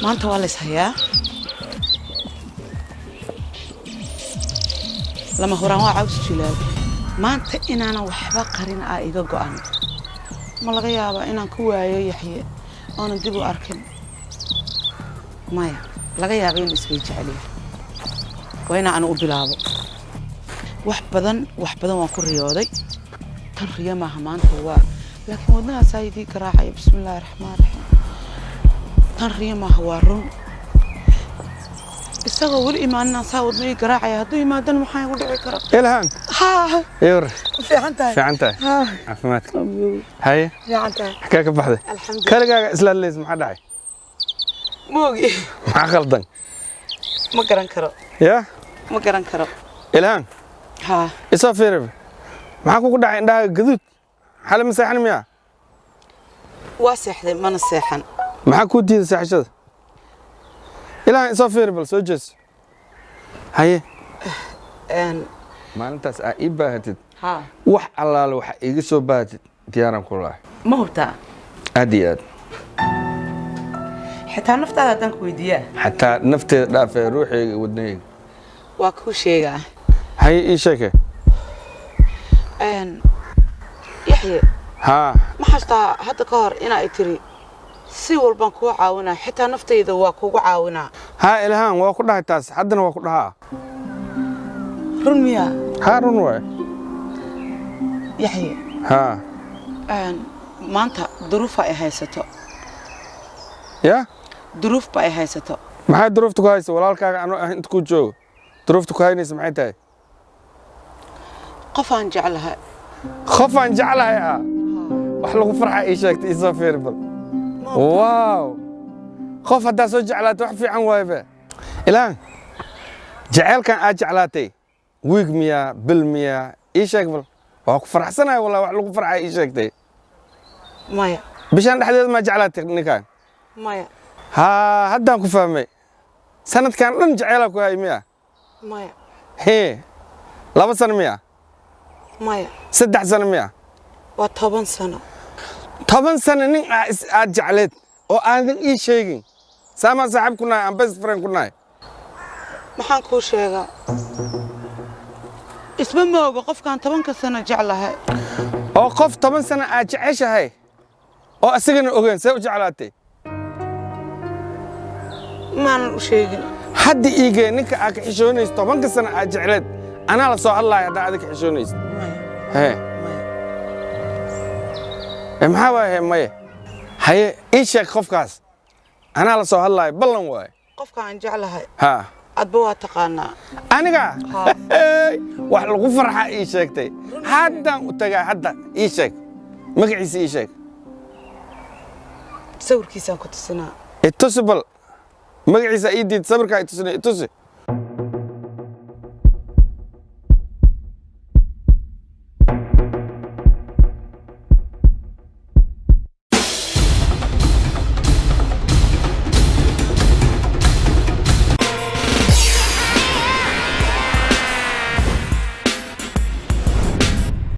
maanta waa la ishayaa lama horaan waa caws jilaad maanta inaana waxba qarin iga go'an ma laga yaabaa inaan ku waayo Yaxye oo dib u arkin maya laga yaabaa in isbay jeceliyo waa inaan u bilaabo wax badan waan ku riyooday tan riyo maaha maanta waa laakiin wadnaha saayidii garaacay bismillaahir rahmaanir rahiim tan riyo maaha waa run isagoo wali imaanina saa wadnay garaacay hadduu imaadan maxay u dhici karaa ilhaan يور في عنتها عفماتك هاي في عنتها حكاك بحذا الحمد لله كارجا إسلام ليز ما حد عاي موجي ما خلطن ما قرن كرو يا ما قرن كرو إلهام ها إسافر معكوا كده عندها جذوت حال مساحن مياه واسح ما نسيحن معكوا دي ساحة شذ إلهام إسافر بالسوجس هاي ان ما أنت إباهتد ها وح الله لو حق يجسوا باتد ديارنا كلها ما هو بتاع أديات حتى نفط هذا تنك ويديه حتى نفط لا في روحي ودني واكو شيء هاي إيش شكل ان يحيى ها ما حستا هذا كار إنا إتري سي والبان كو عاونا حتى نفتي إذا واكو عاونا ها إلهام واكلها تاس حدنا واكلها رميا هارون واي يحيى ها ان ما أنت ظروف هايستو يا ظروف هايستو maxay duruuftu ku hayso walaalkaaga inta ku joogo duruuftu ku haynaysa maxay tahay qof aan jeclahay qof aan jeclahay wax lagu farxa ii sheegtay isoo fiirbal waaw qof haddaa soo jeclaatay wax fiican waayba ilaan jaceylkan aad jeclaatay wiig miyaa bil miyaa ii sheeg bal waa ku faraxsanahay walaa wax lagu farxa ii sheegtay maya bishaan dhexdeeda ma jeclaatay ninkaan maya ها هدان ku fahmay sanadkan dhan jacayl ku hay miya maya he 2 sano miya maya 3 sano miya waa 10 sano 10 sano nin aad jacleed oo aadan ii sheegin sama saaxib kuna am best friend kuna maxaan ku sheegaa isma moogo qofkan 10 sano jeclahay oo qof 10 sano aad jeceshahay oo asagana ogeyn say u jeclaatay ما نشيء حد يجي نك أكحشونيس طبعاً كسنة أجعلت أنا لا سؤال الله هذا هذا كحشونيس هي محاوى هي ماي هي إيش خوف كاس أنا لا سؤال الله بلن واي خوف كان جعلها ها أدبوا تقانا أنا كا واحد الغفر حق إيشك تي حدا وتجا حدا إيشك مقعيس إيشك سور كيسان كنت سنة اتصل magaciisa ii diid sawirka ay tusnay tusi